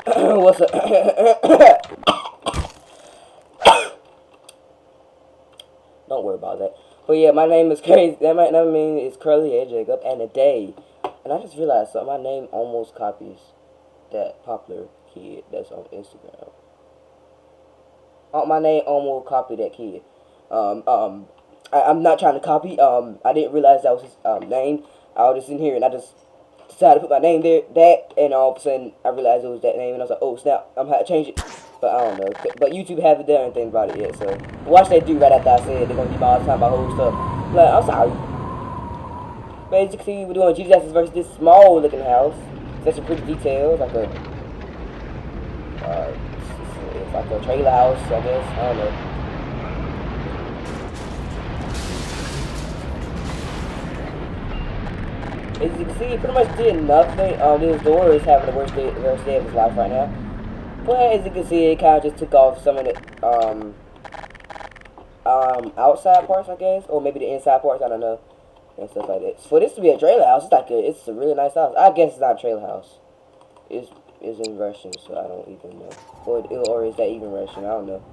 What's up? Don't worry about that. But yeah, my name is crazy. That might not mean it's Curly Hair Jacob, and a day. And I just realized something. My name almost copies that popular kid that's on Instagram. My name almost copied that kid. I'm not trying to copy. I didn't realize that was his name. I was just in here and I just decided to put my name there, and all of a sudden I realized it was that name, and I was like, oh snap, I'm gonna change it. But I don't know. But YouTube haven't done anything about it yet, so watch they do right after I said they're gonna keep all the time about whole stuff. Like, I'm sorry. But as you can see, we're doing Gdisasters versus this small looking house. It's some pretty details, like a it's like a trailer house, I guess. I don't know. As you can see, he pretty much did nothing. This door is having the worst day of his life right now. But as you can see, it kind of just took off some of the outside parts, I guess, or maybe the inside parts. I don't know, and stuff like that. For this to be a trailer house, it's a really nice house. I guess it's not a trailer house. It's in Russian, so I don't even know. Or is that even Russian? I don't know.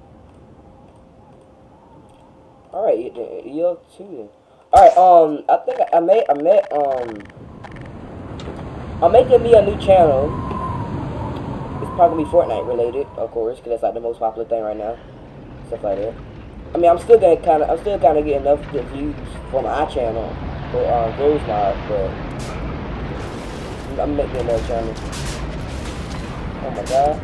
All right, you're too then. Alright, I think I'm making me a new channel. It's probably gonna be Fortnite related, of course, because that's like the most popular thing right now. Stuff like that. I mean, I'm still kind of getting enough views for my channel for Gmod, but I'm making another channel. Oh my god.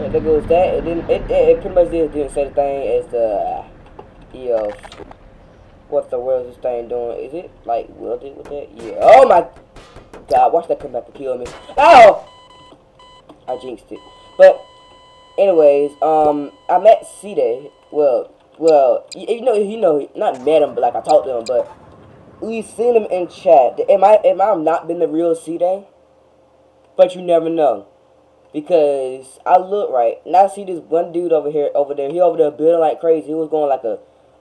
There goes that. It pretty much didn't say the thing as the what the world is this thing doing? Is it like welded with that? Yeah. Oh my god! Watch that come back to kill me. Ow! I jinxed it. But anyways, I met C-Day. Well, you know, not met him, but like I talked to him, but we've seen him in chat. Am I not been the real C-Day? But you never know. Because I look right, and I see this one dude over there, he over there building like crazy. He was going like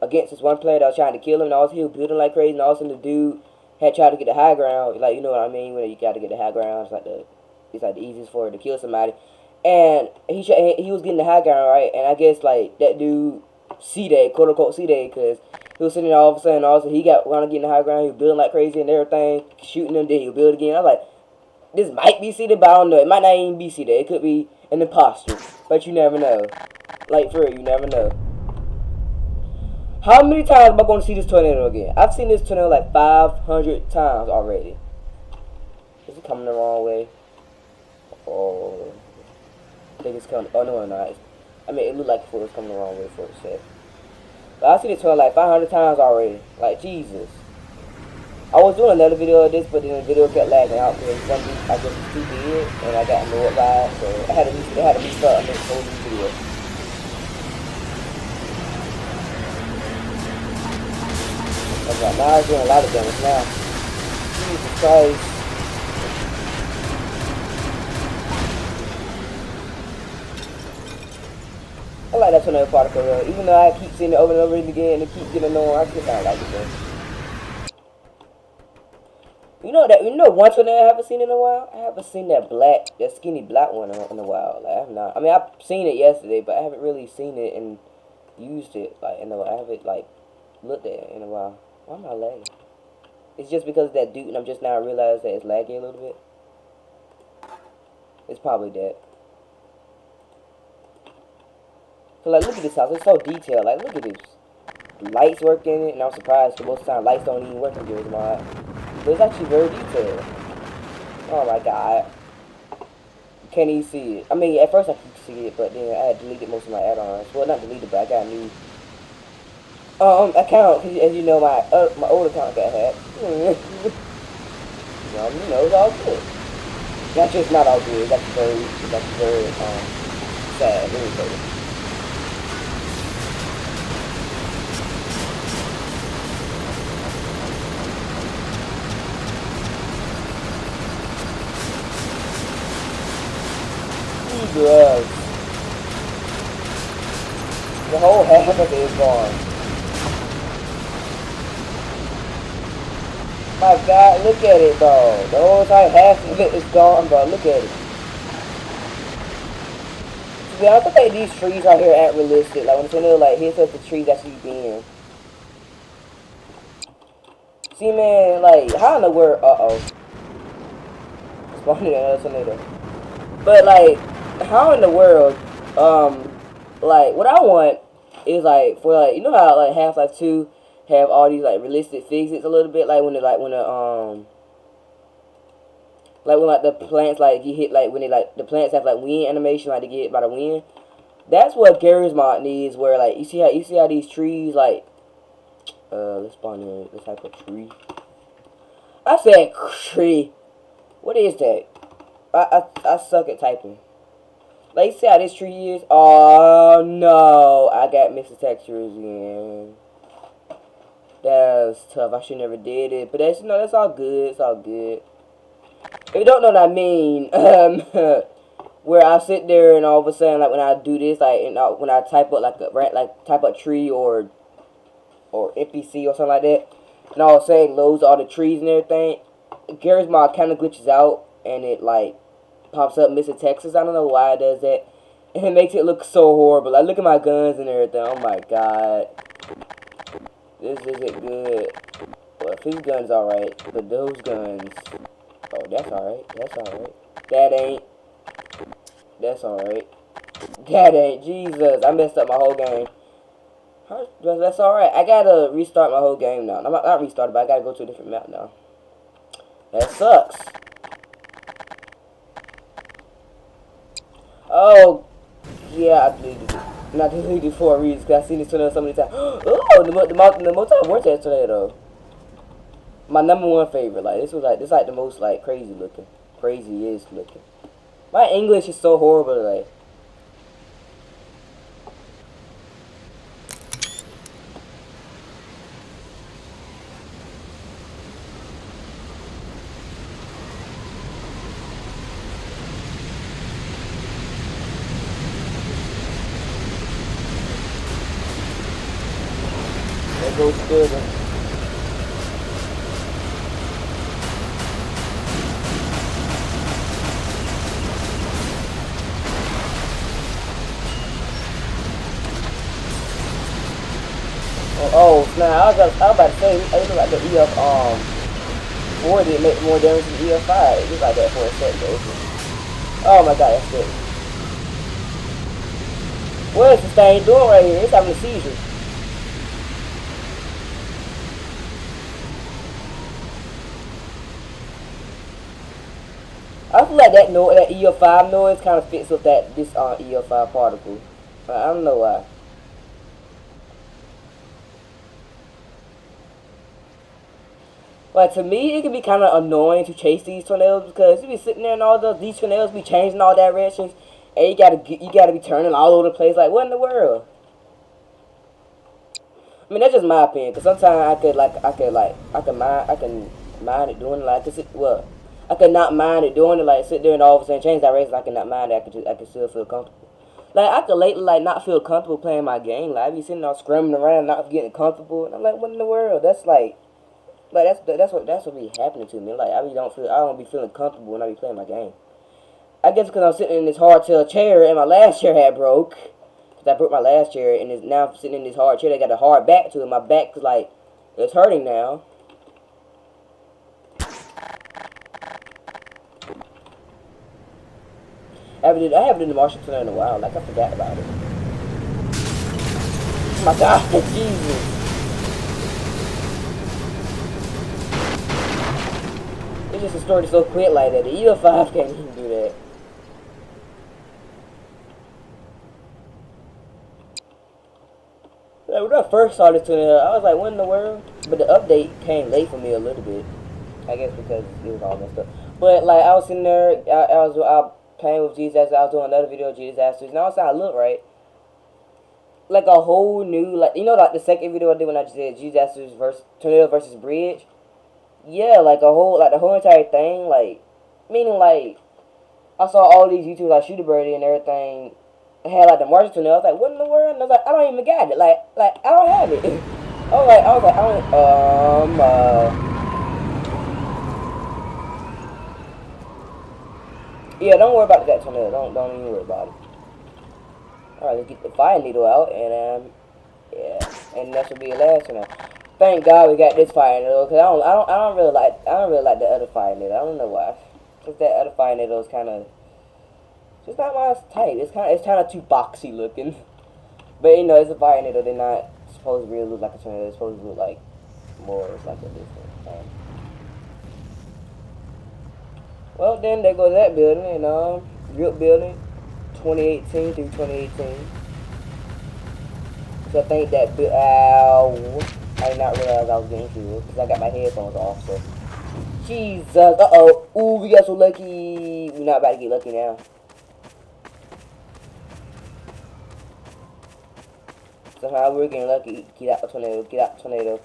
against this one player that was trying to kill him, and also he was building like crazy, and all of a sudden the dude had tried to get the high ground, like, you know what I mean, when you gotta get the high ground, it's like the easiest for it to kill somebody. And he was getting the high ground, right, and I guess like that dude, C-Day, quote unquote C-Day, because he was sitting there all of a sudden, also he got wanting to get in the high ground, he was building like crazy and everything, shooting them, then he would build again. I was like, this might be C-Day, but I don't know. It might not even be C-Day. It could be an imposter. But you never know. Like, for real, you never know. How many times am I going to see this tornado again? I've seen this tornado like 500 times already. Is it coming the wrong way? Oh, I think it's coming. Oh, no, it's not. I mean, it looked like it was coming the wrong way for a sec. But I've seen this tornado like 500 times already. Like, Jesus. I was doing another video of this, but then the video kept lagging out because one week I just was too big and I got annoyed by it, so I had to restart and make a whole new video. Okay, now it's doing a lot of damage now. Jesus Christ. I like that tornado particle though. Even though I keep seeing it over and over again and it keeps getting annoying, I just kind of like it though. You know one tornado I haven't seen in a while? I haven't seen that skinny black one in a while. Like, I've not. I mean, I've seen it yesterday, but I haven't really seen it and used it. Like, I haven't like looked at it in a while. Why am I lagging? It's just because of that dude, and I'm just now realizing that it's lagging a little bit. It's probably that. So like, look at this house. It's so detailed. Like, look at this. Lights work in it, and I'm surprised because most of the time lights don't even work in Gmod. But it's actually very detailed. Oh my god. You can't even see it. I mean, at first I could see it, but then I had deleted most of my add-ons. Well, not deleted, but I got a new account. Cause as you know, my old account got hacked. You know, it's all good. That's just not all good. That's very sad. Irritating. Drugs. The whole half of it is gone. My God, look at it, bro. The whole entire half of it is gone, bro. Look at it. To be honest, I think these trees out here aren't realistic. Like, when the tornado, like, hits us, the trees actually being. See, man, like, how in the world? Uh-oh. Spawning another tornado. But, like, how in the world, like, what I want is, like, for, like, you know how, like, Half-Life 2 have all these, like, realistic physics a little bit? Like, when the plants, like, get hit, like, when they, like, the plants have, like, wind animation, like, they get hit by the wind. That's what Gdisasters needs, where, like, you see how these trees, like, let's spawn in this type of tree. I said tree. What is that? I suck at typing. Like, you see how this tree is? Oh, no. I got mixed textures again. That's tough. I should never did it. But that's, that's all good. It's all good. If you don't know what I mean, where I sit there and all of a sudden, like, when I do this, like, when I type up, type up tree or NPC or something like that, and all of a sudden loads all the trees and everything, Gdisasters kind of glitches out, and it, like, pops up missing Texas. I don't know why it does that, and it makes it look so horrible. Like, look at my guns and everything. Oh my God, this isn't good. Well, his gun's alright, but those guns, oh, that's alright. That's alright. That ain't. That's alright. That ain't. Jesus, I messed up my whole game. That's alright. I gotta restart my whole game now. I'm not restart, but I gotta go to a different map now. That sucks. Oh, yeah, I deleted it. Not deleted it for a reason, because I've seen this tornado so many times. Oh, the multi-vortex tornado. My #1 favorite. Like, this is like the most, like, craziest looking. My English is so horrible today. That goes good. Oh, now I was about to say, it look like the EF 4 didn't make more damage than the EF 5. It looks like that for a second though. Oh my God, that's good. What is this thing doing right here? It's having a seizure. I feel like that EF 5 noise kind of fits with this EF 5 particle. I don't know why. Like, to me, it can be kind of annoying to chase these tornadoes because you be sitting there and these tornadoes be changing all directions, and you gotta be turning all over the place. Like, what in the world? I mean, that's just my opinion. Cause sometimes I can mind it doing it. Like, I could not mind it doing it. Like, sit there and all of a sudden change directions. I could not mind it. I could still feel comfortable. Like, I could lately not feel comfortable playing my game. Like, I be sitting there scrambling around, not getting comfortable, and I'm like, what in the world? That's what be happening to me. Like, I don't be feeling comfortable when I be playing my game. I guess because I'm sitting in this hardtail chair and my last chair had broke. Cause I broke my last chair and now I'm sitting in this hard chair that got a hard back to it. My back is like, it's hurting now. I haven't done the Martian tornado in a while. Like, I forgot about it. Oh my God, Jesus. It's just a story so quick like that. The EF 5 can't even do that. Like, when I first saw this tornado, I was like, what in the world? But the update came late for me a little bit. I guess because it was all messed up. But, like, I was sitting there, I was playing with Gdisasters. I was doing another video of Gdisasters. And all of a sudden, I look right. Like, a whole new, like, you know, like the second video I did when I just did Gdisasters versus tornado versus bridge? Yeah, like the whole entire thing, like, meaning, like, I saw all these YouTubers like Shooter Birdie and everything had like the Martian tornado. I was like, what in the world? And I was like, I don't even got it. Like I don't have it. I was like, Yeah, don't worry about that tornado. Don't even worry about it. Alright, let's get the fire needle out, and yeah, and that should be the last one. Thank God we got this fire needle, cause I don't really like the other fire needle. I don't know why. Cause that other fire needle is kind of just not my type. It's kind of too boxy looking. But you know, it's a fire needle. They're not supposed to really look like a tornado. They're supposed to look like more. It's like a different thing. Well, then there goes that building, and Drip building, 2018 through 2018. So I think that, ow, I did not realize I was getting through it, because I got my headphones off, so. Jesus, uh-oh, ooh, we got so lucky. We're not about to get lucky now. Somehow we're getting lucky. Get out the tornado, get out the tornado.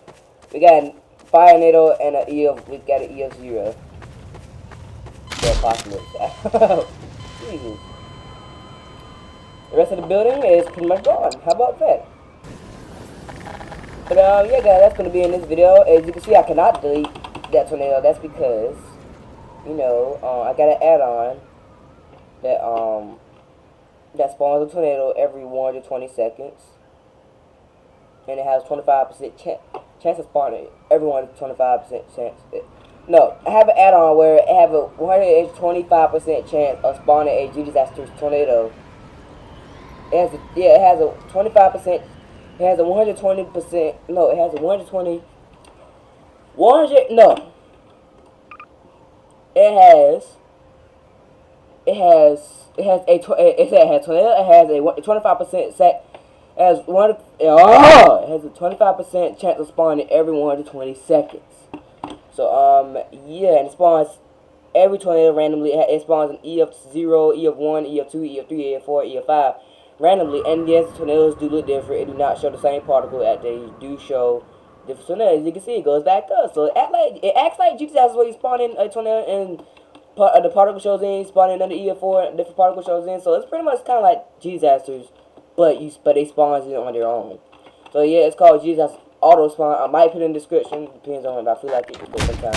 We got a fire needle and we got an EF 0. The apocalypse. Jesus. The rest of the building is pretty much gone. How about that? But yeah guys, that's gonna be in this video. As you can see, I cannot delete that tornado. That's because, you know, I got an add-on that spawns a tornado every 1 to 20 seconds. And it has 25% chance of spawning every 1 to 25% chance. No, I have an add-on where it have a 125% chance of spawning a Gdisasters tornado. It has a 25%. It has a 120%. No, it has a 120. 100. No. It has a tornado. It has a 25% set. It has a 25% chance of spawning every 1 to 20 seconds. So yeah, and it spawns every tornado randomly. It spawns an EF0, EF1, EF2, EF3, EF4, EF5 randomly. And yes, tornadoes do look different. It do not show the same particle that they do show different tornadoes. As you can see, it goes back up. So it acts like Gdisasters where you spawn in a tornado and the particle shows in, spawn in another EF4, different particle shows in. So it's pretty much kind of like Gdisasters, but they spawn it on their own. So yeah, it's called Gdisasters auto spawn. I might put it in the description. Depends on if I feel like it. Because sometimes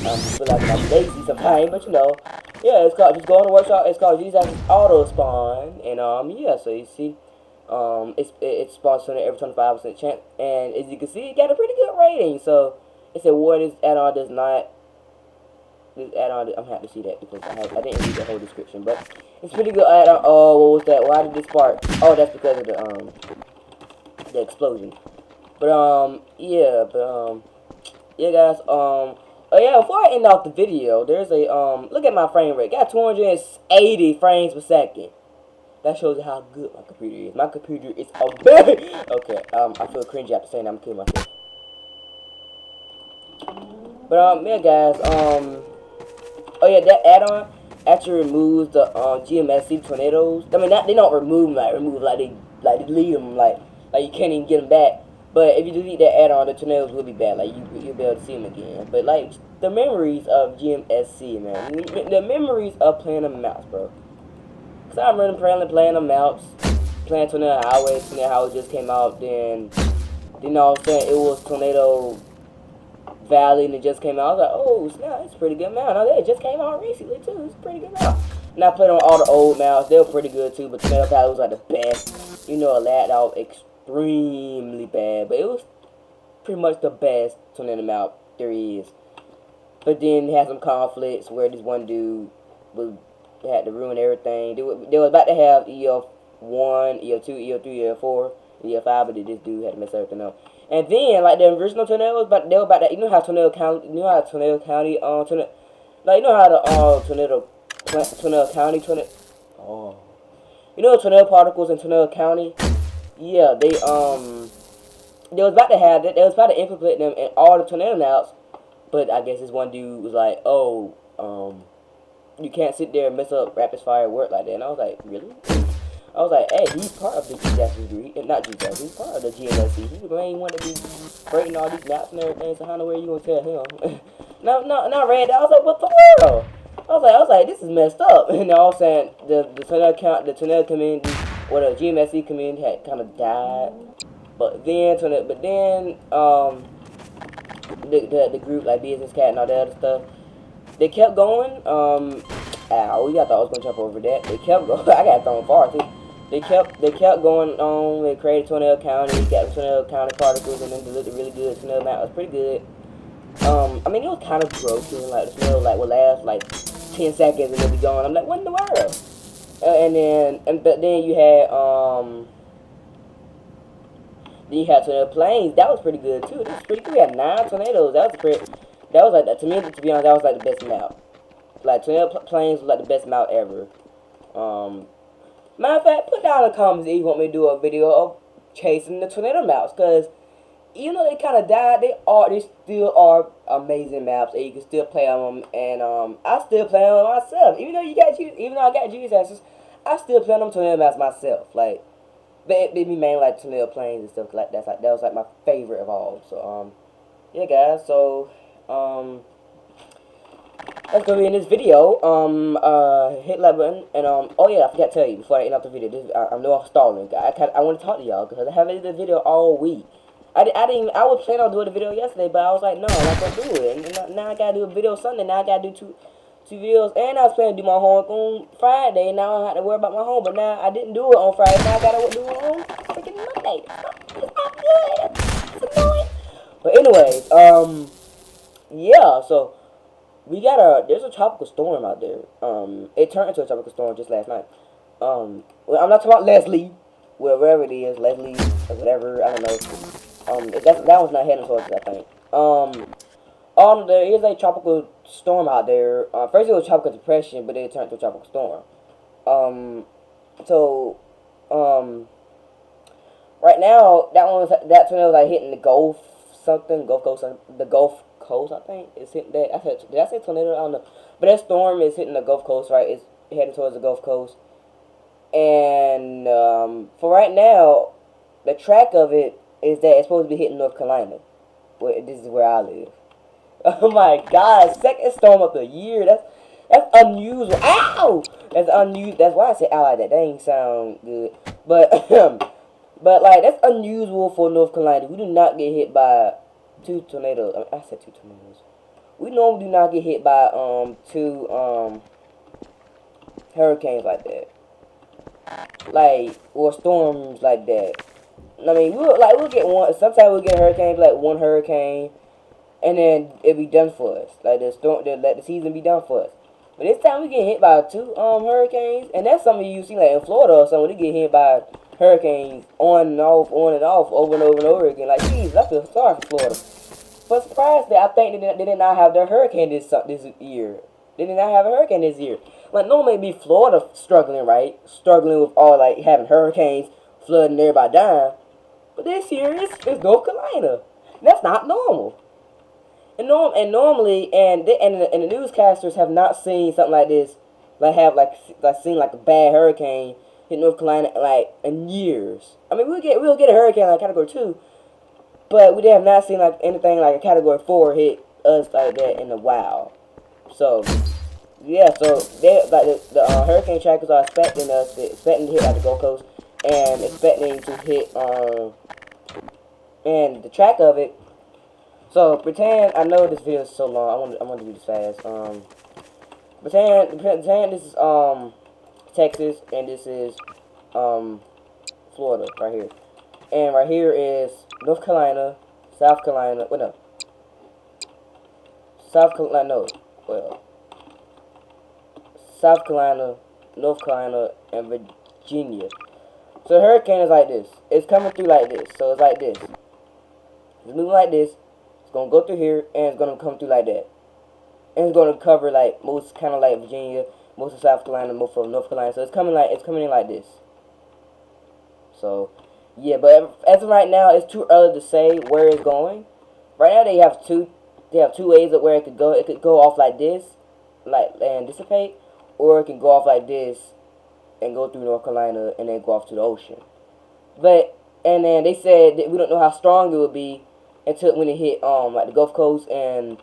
I feel like I'm lazy sometimes, but you know, yeah, it's called, just go on the workshop. It's called Gdisasters auto spawn, and yeah, so you see, it spawns on every 25% chance, and as you can see, it got a pretty good rating. So it said, "What this add-on does not." This add-on, I'm gonna have to see that because I didn't read the whole description, but it's pretty good add-on. Oh, what was that? Why did this spark? Oh, that's because of the explosion. But yeah, yeah guys, oh yeah, before I end off the video, there's a look at my frame rate. Got 280 frames per second. That shows you how good my computer is. My computer is okay, I feel cringy after saying I'm killing myself. But yeah guys, oh yeah, that add-on actually removes the GMSC tornadoes. I mean, they don't remove them, like they delete them, like you can't even get them back. But if you delete that add-on, the tornadoes will be bad. Like you'll be able to see them again. But like the memories of GMSC, man, the memories of playing the maps, bro. Cause I remember playing the maps, playing Tornado Highway. Tornado Highway just came out. Then you know what I'm saying, it was Tornado Valley, and it just came out. I was like, oh snap, it's a pretty good map. Now that just came out recently too. It's a pretty good map. And I played on all the old maps. They were pretty good too. But Tornado Valley was like the best. You know, it lagged out extremely bad, but it was pretty much the best tornado map there is. But then it had some conflicts where this one dude had to ruin everything. They were about to have EF1, EF2, EF3, EF4, EF5, but this dude had to mess everything up. And then like the original tornadoes, but they were about that. You know how Tornado County, like you know how the Tornado County you know tornado particles in Tornado County. Yeah, they was about to have that. They was about to implement them in all the tornado maps, but I guess this one dude was like, "Oh, you can't sit there and mess up rapid fire work like that." And I was like, "Really?" I was like, "Hey, he's part of the Gdisasters group, not Gdisasters. He's part of the GMSC. He's the main one to be breaking all these maps and everything. So how know where you gonna tell him?" No, I read that. I was like, "What the world?" I was like, "This is messed up." And all I'm saying, the tornado community, or the GMSC community had kind of died. But then the group like Business Cat and all that other stuff, they kept going. Ow, I thought I was gonna jump over that. They kept going. I got thrown far too. They kept going on. They created Tornado County, got the Tornado County particles, and then they looked really good. Tornado map was pretty good. I mean, it was kind of broken. Like the tornado like would last like 10 seconds and then be gone. I'm like, what in the world? But then you had Tornado Plains. That was pretty good too. This was pretty good. We had 9 tornadoes. That was pretty. That was like, to me, to be honest, that was like the best map. Like Tornado Plains was like the best map ever. Matter of fact, put down in the comments if you want me to do a video of chasing the tornado maps, cause even though they kind of died, they still are amazing maps, and you can still play on them. And I still play on them myself. Even though I got Gdisasters, I still play on them tornado maps myself. Like, but it be mainly like Tornado Plains and stuff like that. That was like my favorite of all. So yeah, guys. So that's gonna be in this video. Hit like button, and oh yeah, I forgot to tell you before I end off the video. I know I'm stalling. I want to talk to y'all because I haven't did the video all week. I was planning on doing the video yesterday, but I was like, no, I'm not gonna do it. And now I gotta do a video Sunday. Now I gotta do two videos, and I was planning to do my homework on Friday. Now I have to worry about my home, but now I didn't do it on Friday. Now I gotta do it on freaking Monday. It's not good. It's annoying. But anyways, yeah. So there's a tropical storm out there. It turned into a tropical storm just last night. Well, I'm not talking about Leslie, wherever it is, Leslie or whatever. I don't know. That one's not heading towards it, I think. There is a tropical storm out there. First it was tropical depression, but then it turned to a tropical storm. Right now that tornado was like hitting the Gulf Coast, I think. It's hitting that. Did I say tornado? I don't know. But that storm is hitting the Gulf Coast, right? It's heading towards the Gulf Coast. And for right now, the track of it is that it's supposed to be hitting North Carolina. This is where I live. Oh my God, second storm of the year. That's unusual. Ow! That's unusual. That's why I said ow like that. That ain't sound good. But but like that's unusual for North Carolina. We do not get hit by 2 tornadoes. I said 2 tornadoes. We normally do not get hit by 2 hurricanes like that. Like, or storms like that. I mean, we'll get one. Sometimes we'll get a hurricane, like 1 hurricane, and then it'll be done for us. Like let the season be done for us. But this time we get hit by 2 hurricanes, and that's something you see like in Florida or something. They get hit by hurricanes on and off, over and over and over again. Like, geez, I feel sorry for Florida. But surprisingly, I think they did not have their hurricane this year. They did not have a hurricane this year. Like, normally it'd be Florida struggling, right? Struggling with all, like, having hurricanes, flooding, everybody dying. But this year, it's North Carolina. That's not normal. And normally, the newscasters have not seen something like this, seen like a bad hurricane hit North Carolina like in years. I mean, we'll get a hurricane like Category 2, but we have not seen like anything like a Category 4 hit us like that in a while. So yeah, so they like the hurricane trackers are expecting to hit like the Gulf Coast, and expecting to hit and the track of it. So pretend, I know this video is so long. I want to do this fast. Pretend this is Texas, and this is Florida right here, and right here is North Carolina, South Carolina. Well, no, South Carolina. No, well, South Carolina, North Carolina, and Virginia. So the hurricane is like this. It's coming through like this. So it's like this. It's moving like this. It's gonna go through here, and it's gonna come through like that. And it's gonna cover like most, kind of like Virginia, most of South Carolina, most of North Carolina. So it's coming in like this. So yeah, but as of right now, it's too early to say where it's going. Right now they have two ways of where it could go. It could go off like this, and dissipate, or it can go off like this and go through North Carolina and then go off to the ocean. And then they said that we don't know how strong it would be until when it hit like the Gulf Coast and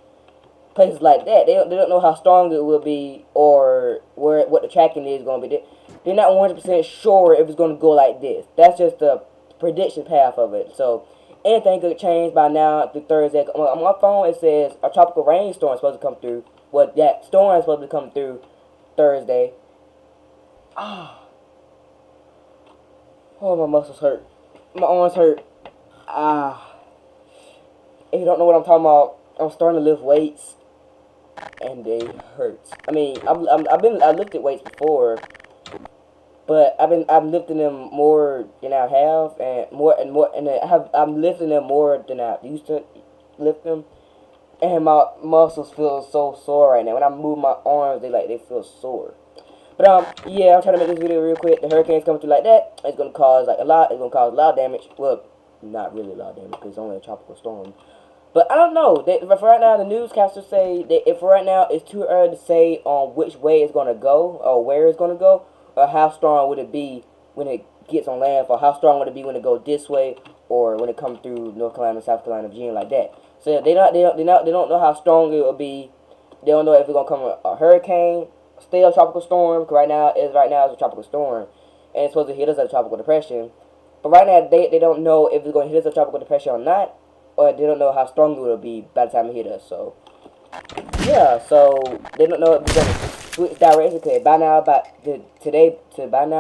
places like that. They don't know how strong it will be or what the tracking is going to be. They're not 100% sure if it's going to go like this. That's just the prediction path of it. So anything could change by now through Thursday. On my phone it says a tropical rainstorm is supposed to come through. Well, that storm is supposed to come through Thursday. Ah, oh, my muscles hurt. My arms hurt. Ah, if you don't know what I'm talking about, I'm starting to lift weights, and they hurt. I mean, I lifted weights before, but I'm lifting them more than I have, and I'm lifting them more than I used to lift them, and my muscles feel so sore right now. When I move my arms, they feel sore. But yeah, I'm trying to make this video real quick. The hurricane's coming through like that. It's gonna cause like a lot. It's gonna cause a lot of damage. Well, not really a lot of damage because it's only a tropical storm. But I don't know. For right now, the newscasters say that if for right now it's too early to say on which way it's gonna go or where it's gonna go or how strong would it be when it gets on land, or how strong would it be when it goes this way or when it comes through North Carolina, South Carolina, Virginia like that. So they don't know how strong it will be. They don't know if it's gonna come a hurricane, still a tropical storm. Cause right now it's a tropical storm, and it's supposed to hit us as a tropical depression. But right now they don't know if it's gonna hit us as a tropical depression or not, or they don't know how strong it will be by the time it hit us. So yeah, so they don't know if it's gonna switch direction. Cause by now about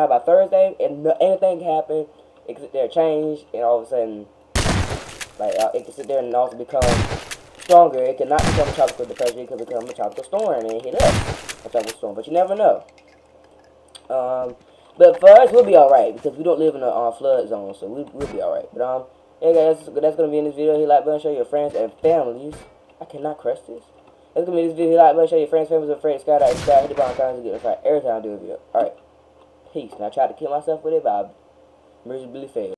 by Thursday, and anything can happen. It could sit there change, and all of a sudden, like it can sit there and also become stronger. It cannot become a tropical depression. It could become a tropical storm and hit us a tropical storm. But you never know. But for us, we'll be alright because we don't live in a flood zone, so we'll be alright. But yeah, guys, that's gonna be in this video. Hit like button, show your friends and families. I cannot crush this. That's gonna be this video. Hit like button, show your friends, families, and friends. Skydive, hit the bottom comments to get notified every time I do a video. Alright, peace. Now I tried to kill myself with it, but I miserably failed.